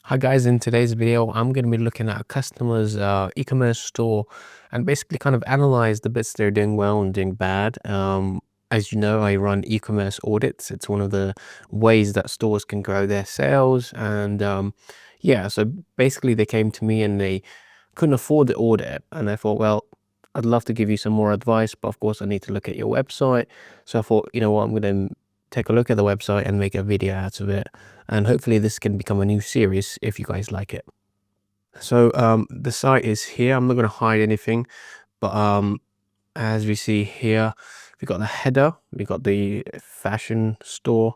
Hi guys, in today's video, I'm going to be looking at a customer's e-commerce store and basically kind of analyze the bits they're doing well and doing bad. As you know, I run e-commerce audits. It's one of the ways that stores can grow their sales. And yeah, so basically they came to me and they couldn't afford the audit. And I thought, well, I'd love to give you some more advice, but of course I need to look at your website. So I thought, you know what, I'm going to take a look at the website and make a video out of it, and hopefully this can become a new series if you guys like it. So the site is here. I'm not going to hide anything, but as we see here, we got the header, we got the fashion store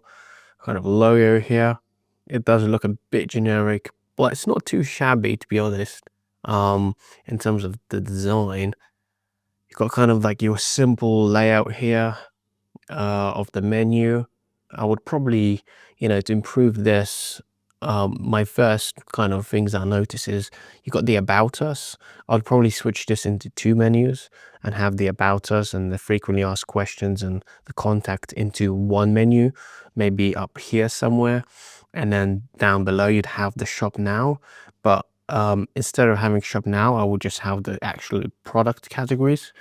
kind of logo here. It does look a bit generic, but it's not too shabby, to be honest. In terms of the design, you've got kind of like your simple layout here of the menu. I would probably, to improve this, my first kind of things I notice is you got the About Us. I'd probably switch this into two menus and have the About Us and the frequently asked questions and the contact into one menu, maybe up here somewhere. And then down below, you'd have the Shop Now. But instead of having Shop Now, I would just have the actual product categories,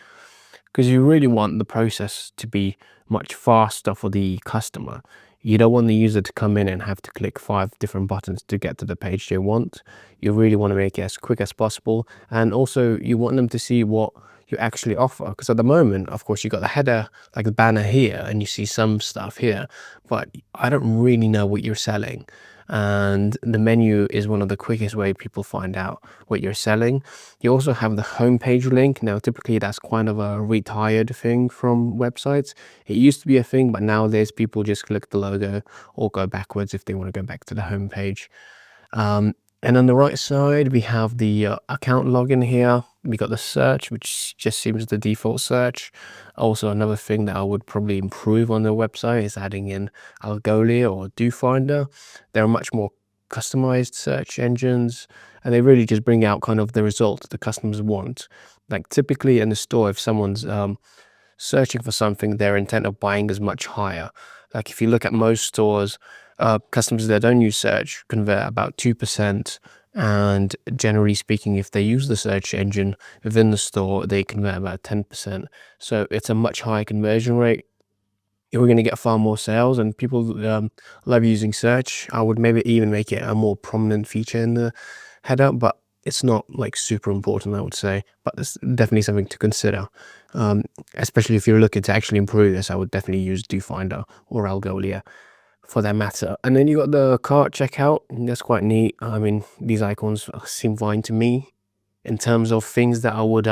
because you really want the process to be much faster for the customer. You don't want the user to come in and have to click 5 different buttons to get to the page they want. You really want to make it as quick as possible. And also you want them to see what you actually offer. Because at the moment, of course, you got the header, like the banner here, and you see some stuff here, but I don't really know what you're selling. And the menu is one of the quickest way people find out what you're selling. You also have the homepage link. Now, typically that's kind of a retired thing from websites. It used to be a thing, but nowadays people just click the logo or go backwards if they want to go back to the homepage. And on the right side, we have the account login here. We got the search, which just seems the default search. Also, another thing that I would probably improve on the website is adding in Algolia or DoFinder. They're much more customized search engines, and they really just bring out kind of the result the customers want. Like typically in the store, if someone's searching for something, their intent of buying is much higher. Like if you look at most stores, customers that don't use search convert about 2%. And generally speaking, if they use the search engine within the store, they convert about 10%. So it's a much higher conversion rate. We're going to get far more sales, and people love using search. I would maybe even make it a more prominent feature in the header, but it's not like super important, I would say. But it's definitely something to consider. Especially if you're looking to actually improve this, I would definitely use DoFinder or Algolia for that matter. And then you got the cart checkout. That's quite neat. I mean, these icons seem fine to me. In terms of things that I would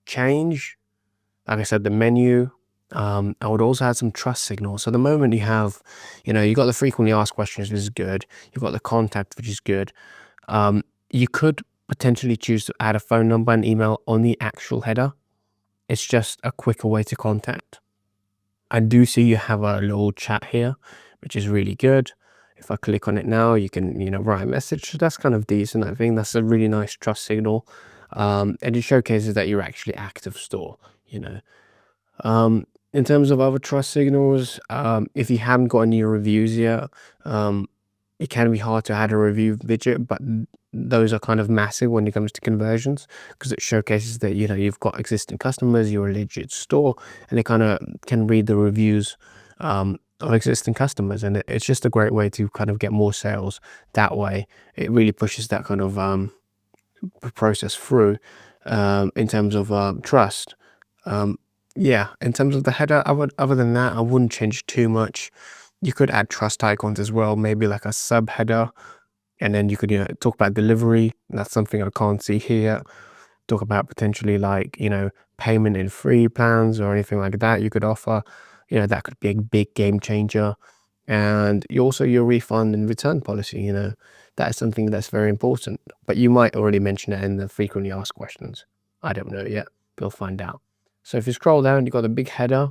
change, like I said, the menu. I would also add some trust signals. So the moment you have, you got the frequently asked questions, which is good. You've got the contact, which is good. You could potentially choose to add a phone number and email on the actual header. It's just a quicker way to contact. I do see you have a little chat here, which is really good. If I click on it now, you can, write a message. That's kind of decent. I think that's a really nice trust signal. And it showcases that you're actually active store, you know. In terms of other trust signals, if you haven't got any reviews yet, it can be hard to add a review widget, but those are kind of massive when it comes to conversions, because it showcases that you've got existing customers, you're a legit store, and it kind of can read the reviews of existing customers, and it's just a great way to kind of get more sales that way. It really pushes that kind of process through in terms of trust. Yeah, in terms of the header, other than that, I wouldn't change too much. You could add trust icons as well, maybe like a sub header, and then you could, talk about delivery. That's something I can't see here. Talk about potentially like, payment in free plans or anything like that you could offer. That could be a big game changer. And you also your refund and return policy, that is something that's very important. But you might already mention it in the frequently asked questions. I don't know yet. We'll find out. So if you scroll down, you've got a big header.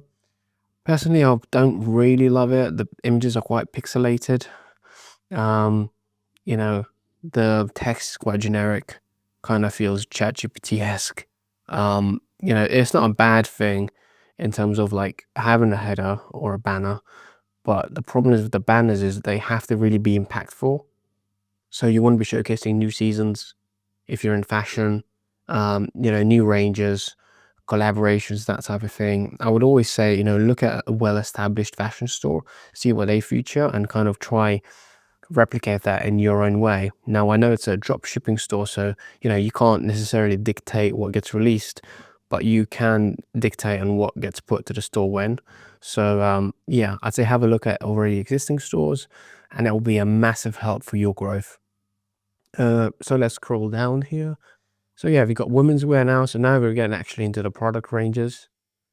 Personally, I don't really love it. The images are quite pixelated. Um, the text is quite generic, kind of feels ChatGPT-esque. It's not a bad thing in terms of like having a header or a banner, but the problem is with the banners is they have to really be impactful. So you want to be showcasing new seasons if you're in fashion, new ranges, collaborations, that type of thing. I would always say, look at a well-established fashion store, see what they feature, and kind of try replicate that in your own way. Now, I know it's a drop shipping store, so you can't necessarily dictate what gets released, but you can dictate on what gets put to the store when. So, yeah, I'd say have a look at already existing stores, and it will be a massive help for your growth. So let's scroll down here. So yeah, we've got women's wear now. So now we're getting actually into the product ranges.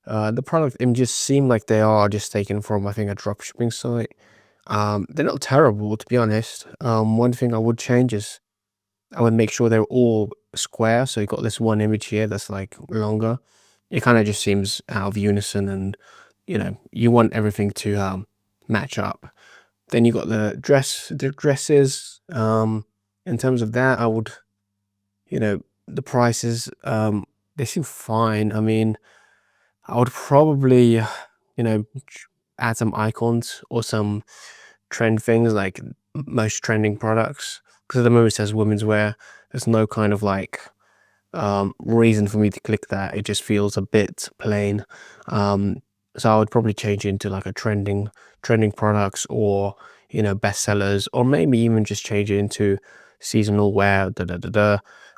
The product images seem like they are just taken from, I think, a dropshipping site. They're not terrible, to be honest. One thing I would change is I would make sure they're all square. So you got this one image here that's like longer. It kind of just seems out of unison, and you want everything to match up. Then you got the dresses. In terms of that, I would, you know, the prices, they seem fine. I mean, I would probably, add some icons or some trend things like most trending products. Because at the moment it says women's wear. There's no kind of like reason for me to click that. It just feels a bit plain. Um, so I would probably change it into like a trending products, or bestsellers, or maybe even just change it into seasonal wear,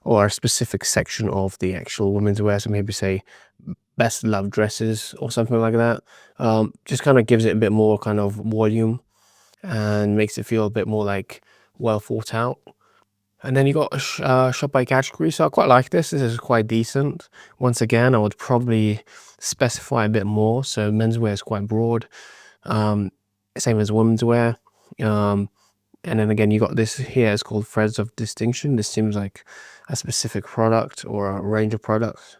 or a specific section of the actual women's wear. So maybe say best loved dresses or something like that. Just kind of gives it a bit more kind of volume and makes it feel a bit more like well thought out. And then you got shop by category. So I quite like this. This is quite decent. Once again, I would probably specify a bit more. So menswear is quite broad. Um, Same as women's wear. Um, and then again, you got this here. It's called Threads of Distinction. This seems like a specific product or a range of products.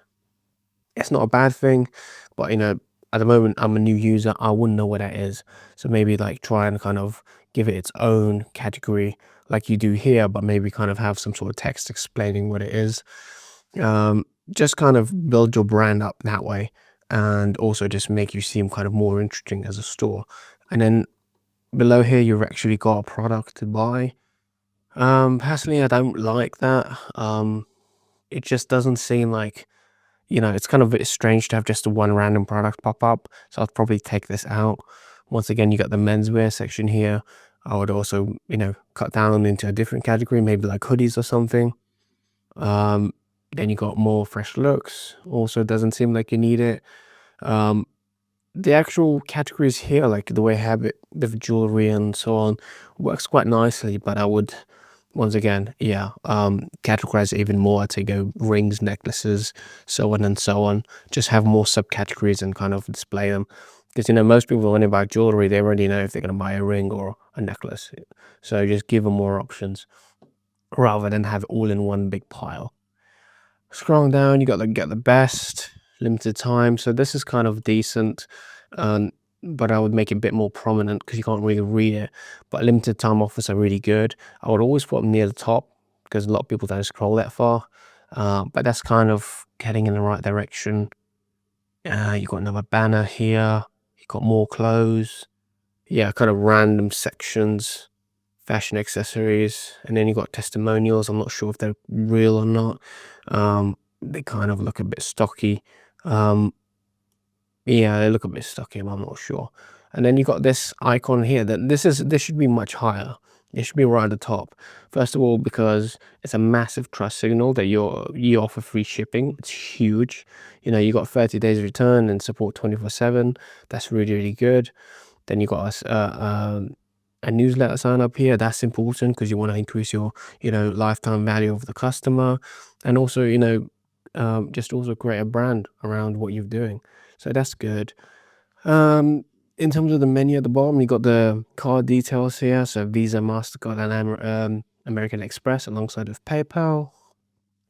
It's not a bad thing, but at the moment I'm a new user. I wouldn't know what that is. So maybe like try and kind of give it its own category like you do here, but maybe kind of have some sort of text explaining what it is. Just kind of build your brand up that way, and also just make you seem kind of more interesting as a store. And then below here, you've actually got a product to buy. Personally, I don't like that. It just doesn't seem like, it's kind of a bit strange to have just one random product pop up. So I'd probably take this out. Once again, you got the menswear section here. I would also, cut down into a different category, maybe like hoodies or something. Um, then you got more fresh looks. Also, doesn't seem like you need it. Um, the actual categories here, like the way I have it, the jewelry and so on, works quite nicely. But I would, once again, yeah, categorize it even more. I'd say go rings, necklaces, so on and so on. Just have more subcategories and kind of display them. Because most people, when they buy jewelry, they already know if they're going to buy a ring or a necklace. So just give them more options rather than have it all in one big pile. Scrolling down, you got the get the best, limited time. So this is kind of decent, um, but I would make it a bit more prominent because you can't really read it. But limited time offers are really good. I would always put them near the top because a lot of people don't scroll that far. But that's kind of heading in the right direction. You got another banner here. You got more clothes. Yeah, kind of random sections, fashion accessories, and then you got testimonials. I'm not sure if they're real or not. They kind of look a bit stocky. Um, yeah, they look a bit stocky, but I'm not sure. And then you got this icon here. This should be much higher. It should be right at the top. First of all, because it's a massive trust signal that you offer free shipping. It's huge. You got 30 days return and support 24/7. That's really, really good. Then you got a newsletter sign up here. That's important because you want to increase your, lifetime value of the customer, and also, just also create a brand around what you're doing. So that's good. Um, in terms of the menu at the bottom, you got the card details here. So Visa, Mastercard, and American Express alongside with PayPal.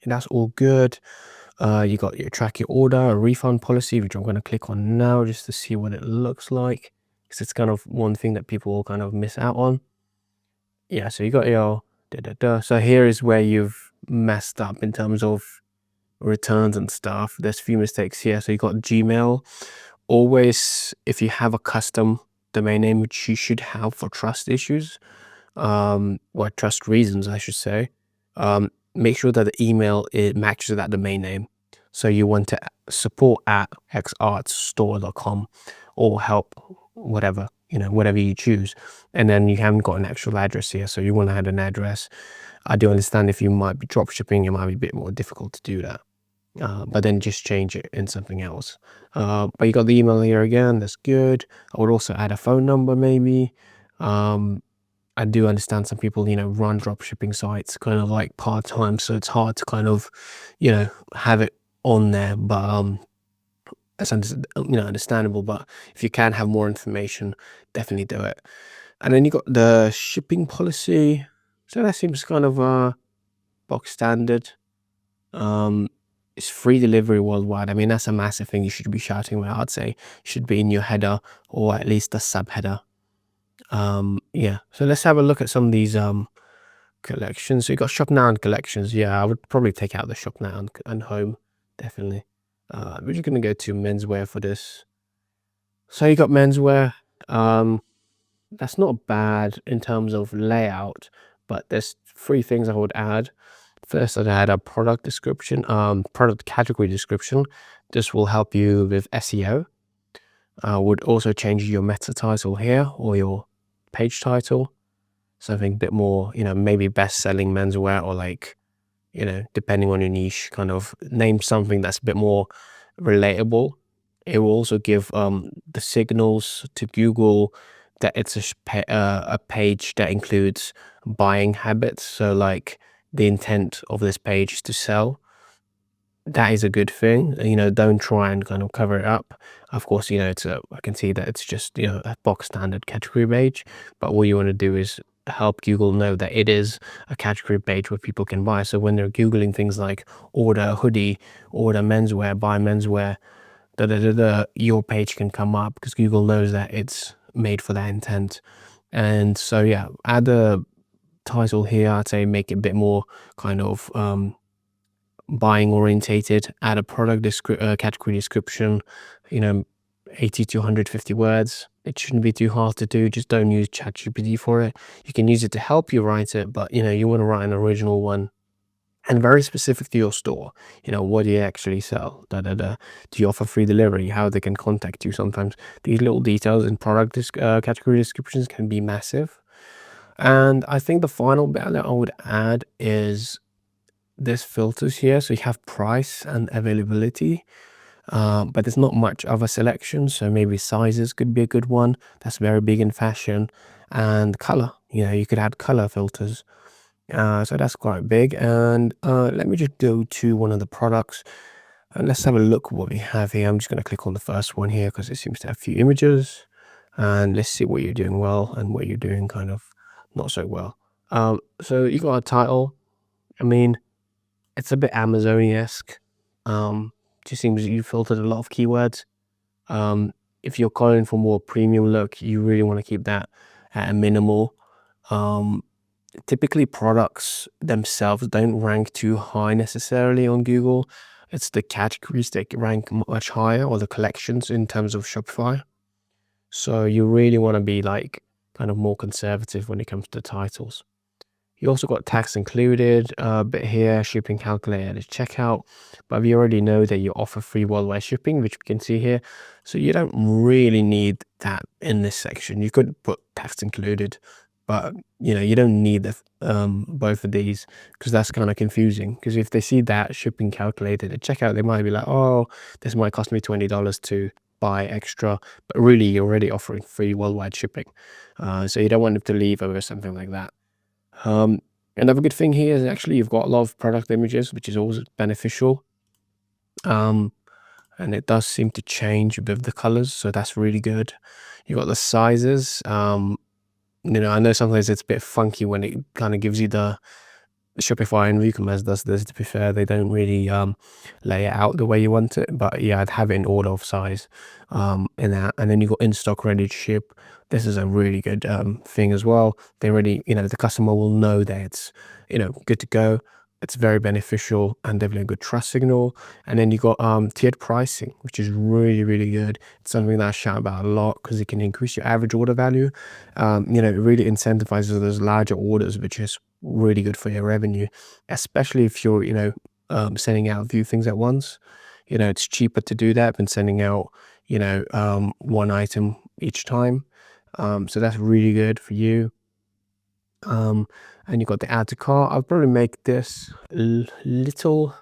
And that's all good. You got your track your order, a refund policy, which I'm going to click on now just to see what it looks like, because it's kind of one thing that people kind of miss out on. Yeah, so you got your So here is where you've messed up in terms of returns and stuff. There's a few mistakes here. So you got Gmail. Always, if you have a custom domain name, which you should have for trust issues, or trust reasons, I should say, make sure that the email it matches that domain name. So you want to support at xartsstore.com or help, whatever, whatever you choose. And then you haven't got an actual address here, so you want to add an address. I do understand if you might be drop shipping, it might be a bit more difficult to do that. But then just change it in something else. But you got the email here again, that's good. I would also add a phone number maybe. Um, I do understand some people, run drop shipping sites kind of like part-time, so it's hard to kind of, have it on there. But that's understandable. But if you can have more information, definitely do it. And then you got the shipping policy. So that seems kind of box standard. Um, it's free delivery worldwide. I mean, that's a massive thing you should be shouting about. I'd say should be in your header or at least a subheader. Yeah. So let's have a look at some of these collections. So you got shop now and collections. Yeah, I would probably take out the shop now and home, definitely. We're just gonna go to menswear for this. So you got menswear. Um, that's not bad in terms of layout, but there's three things I would add. First, I'd add a product description, product category description. This will help you with SEO. Would also change your meta title here or your page title. Something a bit more, maybe best selling menswear or like, depending on your niche, kind of name something that's a bit more relatable. It will also give the signals to Google that it's a page that includes buying habits. So like the intent of this page is to sell. That is a good thing. Don't try and kind of cover it up. Of course, I can see that it's just, a box standard category page, but what you want to do is help Google know that it is a category page where people can buy. So when they're Googling things like order a hoodie, order menswear, buy menswear, your page can come up because Google knows that it's made for that intent. And so, yeah, add a title here. I'd say make it a bit more kind of, buying orientated, add a product category description, you know 80 to 150 words. It shouldn't be too hard to do. Just don't use ChatGPT for it. You can use it to help you write it, but you want to write an original one and very specific to your store. What do you actually sell? Do you offer free delivery? How they can contact you? Sometimes these little details in product category descriptions can be massive. And I think the final bit that I would add is there's filters here. So you have price and availability, but there's not much of a selection. So maybe sizes could be a good one. That's very big in fashion. And color, you could add color filters. So that's quite big. And let me just go to one of the products and let's have a look what we have here. I'm just going to click on the first one here because it seems to have a few images. And let's see what you're doing well and what you're doing kind of not so well. So you got a title. I mean, it's a bit Amazon-esque. Just seems you filtered a lot of keywords. If you're calling for more premium look, you really want to keep that at a minimal. Typically products themselves don't rank too high necessarily on Google. It's the categories that rank much higher, or the collections in terms of Shopify. So you really want to be like kind of more conservative when it comes to titles. You also got tax included, bit here, shipping calculated at checkout. But we already know that you offer free worldwide shipping, which we can see here. So you don't really need that in this section. You could put tax included, but you don't need both of these because that's kind of confusing. Because if they see that shipping calculated at checkout, they might be like, oh, this might cost me $20 to buy extra, but really you're already offering free worldwide shipping. So you don't want them to leave over something like that. Another good thing here is actually you've got a lot of product images, which is always beneficial. And it does seem to change with the colors, so that's really good. You got the sizes. I know sometimes it's a bit funky when it kind of gives you the Shopify and WooCommerce does this. To be fair, they don't really lay it out the way you want it, but yeah, I'd have it in order of size in that. And then you got in stock, ready to ship. This is a really good thing as well. They already, the customer will know that it's good to go. It's very beneficial and definitely a good trust signal. And then you got tiered pricing, which is really, really good. It's something that I shout about a lot because it can increase your average order value. It really incentivizes those larger orders, which is really good for your revenue, especially if you're, sending out a few things at once. It's cheaper to do that than sending out, one item each time. So that's really good for you. Um, and you got the add to cart. I'll probably make this little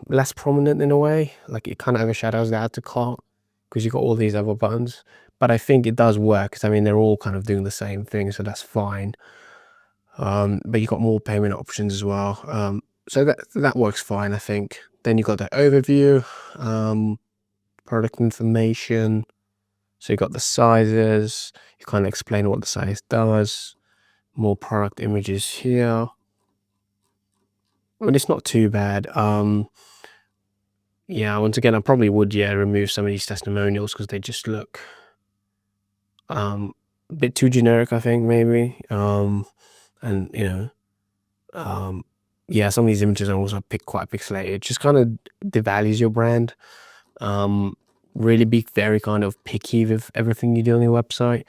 less prominent in a way. Like it kind of overshadows the add to cart because you got all these other buttons. But I think it does work because I mean they're all kind of doing the same thing, so that's fine. But you got more payment options as well. So that works fine, I think. Then you got the overview, product information. So you got the sizes. You kind of explain what the size does. More product images here. I mean, it's not too bad. Yeah, once again, I probably would, remove some of these testimonials because they just look a bit too generic, I think, maybe. And yeah, some of these images are also quite pixelated. It just kind of devalues your brand. Um, really be very kind of picky with everything you do on your website.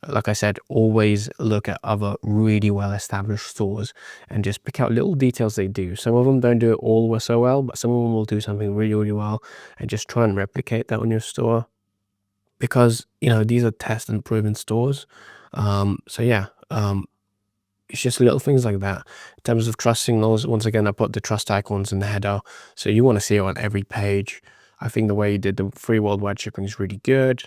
Like I said, always look at other really well-established stores and just pick out little details they do. Some of them don't do it all so well, but some of them will do something really, really well, and just try and replicate that on your store because, these are test and proven stores. So yeah, it's just little things like that. In terms of trust signals, once again, I put the trust icons in the header. So you want to see it on every page. I think the way you did the free worldwide shipping is really good.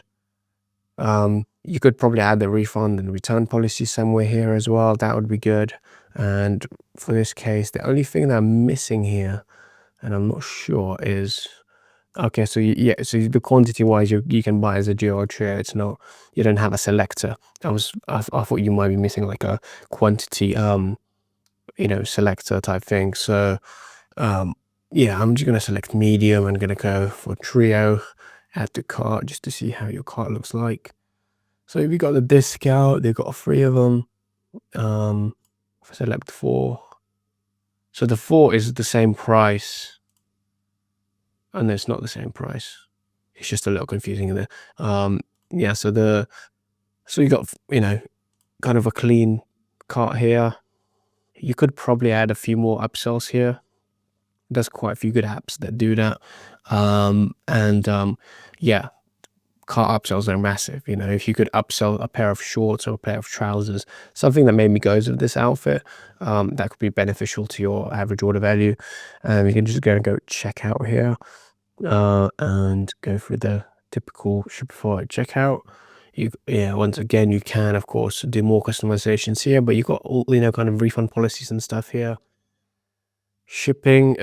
You could probably add the refund and return policy somewhere here as well. That would be good. And for this case, the only thing that I'm missing here, and I'm not sure, is okay. So so the quantity wise, you can buy as a duo or trio. It's not, you don't have a selector. I thought you might be missing like a quantity selector type thing. So yeah, I'm just gonna select medium. I'm gonna go for trio, add to cart just to see how your cart looks like. So we got the discount, they've got 3 of them. If I select 4. So the 4 is the same price. And it's not the same price. It's just a little confusing there. Yeah, so you got, kind of a clean cart here. You could probably add a few more upsells here. There's quite a few good apps that do that. Yeah, car upsells are massive. If you could upsell a pair of shorts or a pair of trousers, something that maybe goes with this outfit, that could be beneficial to your average order value. You can just go check out here, and go through the typical Shopify checkout. Once again, you can of course do more customizations here, but you got all kind of refund policies and stuff here. Shipping,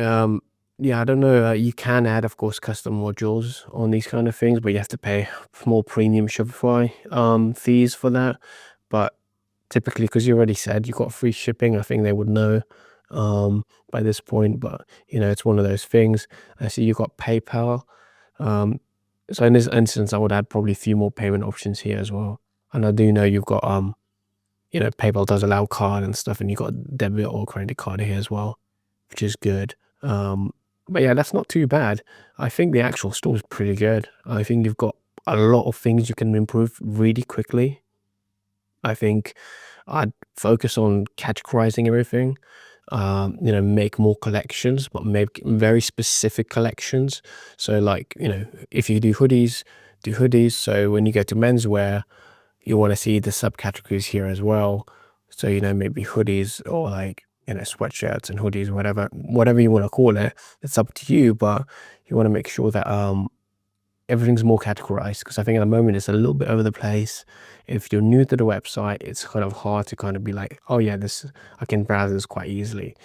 yeah, I don't know. You can add, of course, custom modules on these kind of things, but you have to pay more premium Shopify fees for that. But typically, because you already said you got free shipping, I think they would know by this point. But it's one of those things. I see you got PayPal. Um, so in this instance, I would add probably a few more payment options here as well. And I do know you've got PayPal does allow card and stuff, and you got debit or credit card here as well, which is good. But yeah, that's not too bad. I think the actual store is pretty good. I think you've got a lot of things you can improve really quickly. I think I'd focus on categorizing everything. Make more collections, but make very specific collections. So like, if you do hoodies, do hoodies. So when you go to menswear, you want to see the subcategories here as well. So, maybe hoodies or like, sweatshirts and hoodies, whatever you want to call it. It's up to you, but you want to make sure that everything's more categorized, because I think at the moment it's a little bit over the place. If you're new to the website, it's kind of hard to kind of be like, oh yeah, I can browse this quite easily.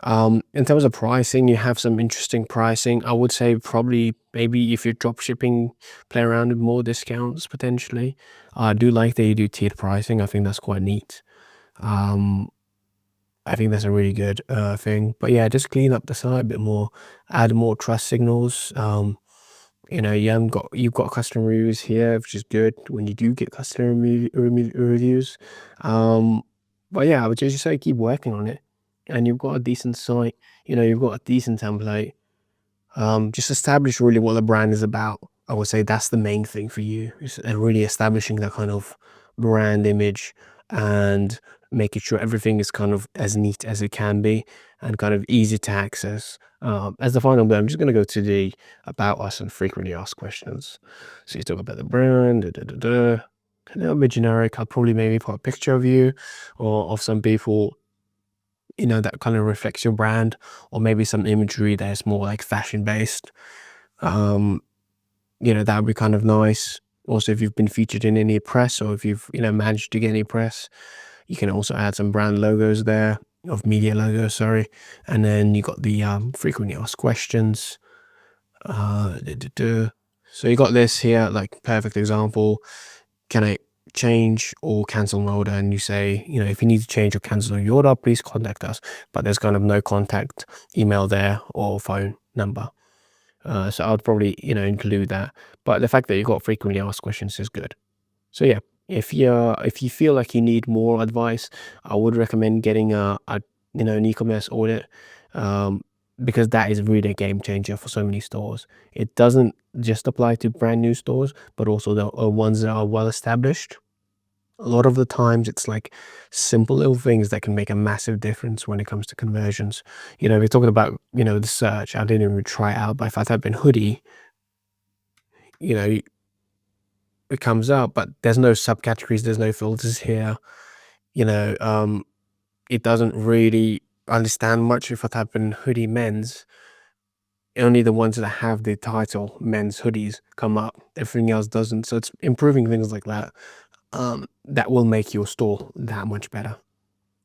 In terms of pricing, you have some interesting pricing. I would say probably maybe if you're drop shipping, play around with more discounts potentially. I do like that you do tiered pricing. I think that's quite neat. Um, I think that's a really good thing. But yeah, just clean up the site a bit more, add more trust signals. You've got customer reviews here, which is good when you do get customer reviews. Um, but yeah, I would just say keep working on it. and you've got a decent site, you've got a decent template, just establish really what the brand is about. I would say that's the main thing for you, is really establishing that kind of brand image and making sure everything is kind of as neat as it can be and kind of easy to access. As the final bit, I'm just going to go to the about us and frequently asked questions. So you talk about the brand, a little bit generic. I'll probably maybe put a picture of you or of some people, that kind of reflects your brand, or maybe some imagery that's more like fashion based. Um, that would be kind of nice. Also, if you've been featured in any press, or if you've, managed to get any press, you can also add some brand logos there, of media logos, sorry. And then you got the frequently asked questions. Duh, duh, duh. So you got this here, like perfect example. Can I change or cancel an order? And you say, if you need to change or cancel your order, please contact us. But there's kind of no contact email there or phone number. So I'd probably, include that. But the fact that you got frequently asked questions is good. So yeah, if you feel like you need more advice, I would recommend getting an e-commerce audit, um, because that is really a game changer for so many stores. It doesn't just apply to brand new stores, but also the ones that are well established. A lot of the times, it's like simple little things that can make a massive difference when it comes to conversions. We're talking about the search. I didn't even try it out, but if I type in hoodie, you know, it comes up, but there's no subcategories, there's no filters here. You know, um, it doesn't really understand much if I type in hoodie men's. Only the ones that have the title men's hoodies come up. Everything else doesn't. So it's improving things like that. That will make your store that much better.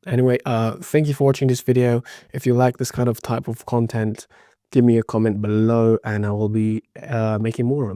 Anyway, thank you for watching this video. If you like this kind of type of content, give me a comment below and I will be making more of them.